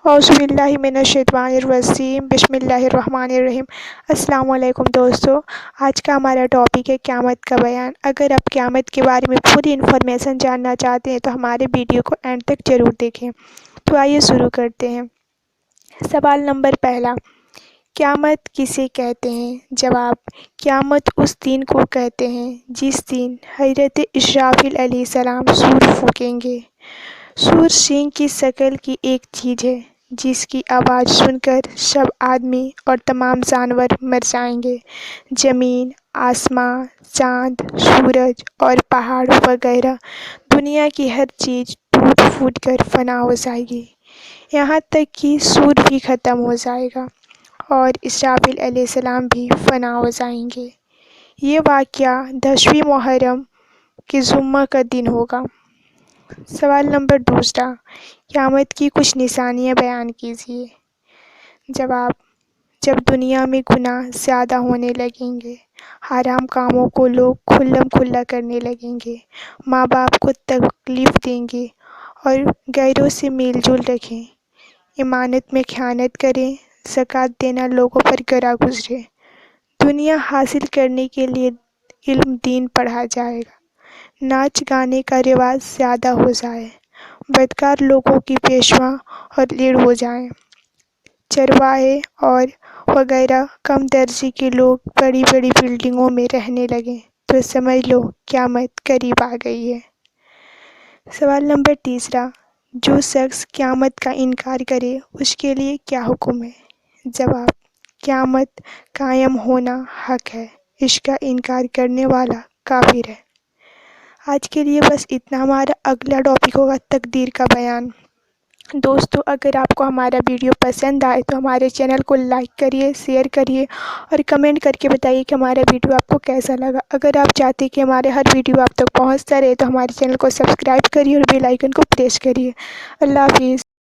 اعوذ باللہ من الشیطان الرجیم بسم اللہ الرحمن الرحیم۔ السلام علیکم دوستو، آج کا ہمارا ٹاپک ہے قیامت کا بیان۔ اگر آپ قیامت کے بارے میں پوری انفارمیشن جاننا چاہتے ہیں تو ہمارے ویڈیو کو اینڈ تک ضرور دیکھیں۔ تو آئیے شروع کرتے ہیں۔ سوال نمبر پہلا، قیامت کسے کہتے ہیں؟ جواب، قیامت اس دن کو کہتے ہیں جس دن حضرت اسرافیل علیہ السلام سور پھونکیں گے۔ سور سینگ کی شکل کی ایک چیز ہے جس کی آواز سن کر سب آدمی اور تمام جانور مر جائیں گے۔ زمین، آسمان، چاند، سورج اور پہاڑ وغیرہ دنیا کی ہر چیز ٹوٹ پھوٹ کر فنا ہو جائے گی، یہاں تک کہ سور بھی ختم ہو جائے گا اور اسرافیل علیہ السلام بھی فنا ہو جائیں گے۔ یہ واقعہ 10ویں محرم کے جمعہ کا دن ہوگا۔ سوال نمبر دوسرا، قیامت کی کچھ نشانیاں بیان کیجیے۔ جواب، جب دنیا میں گناہ زیادہ ہونے لگیں گے، حرام کاموں کو لوگ کھلم کھلا کرنے لگیں گے، ماں باپ کو تکلیف دیں گے اور غیروں سے میل جول رکھیں، امانت میں خیانت کریں، زکوٰۃ دینا لوگوں پر گرا گزرے، دنیا حاصل کرنے کے لیے علم دین پڑھا جائے گا، ناچ گانے کا رواج زیادہ ہو جائے، بدکار لوگوں کی پیشوا اور لیڈ ہو جائیں، چرواہے اور وغیرہ کم درجے کے لوگ بڑی بڑی بلڈنگوں میں رہنے لگیں، تو سمجھ لو قیامت قریب آ گئی ہے۔ سوال نمبر تیسرا، جو شخص قیامت کا انکار کرے اس کے لیے کیا حکم ہے؟ جواب، قیامت قائم ہونا حق ہے، اس کا انکار کرنے والا کافر ہے۔ آج کے لیے بس اتنا۔ ہمارا اگلا ٹاپک ہوگا تقدیر کا بیان۔ دوستو، اگر آپ کو ہمارا ویڈیو پسند آئے تو ہمارے چینل کو لائک کریے، شیئر کریے اور کمنٹ کر کے بتائیے کہ ہمارا ویڈیو آپ کو کیسا لگا۔ اگر آپ چاہتے ہیں کہ ہمارے ہر ویڈیو آپ تک پہنچتا رہے تو ہمارے چینل کو سبسکرائب کریے اور بیل آئیکن کو پریس کریے۔ اللہ حافظ۔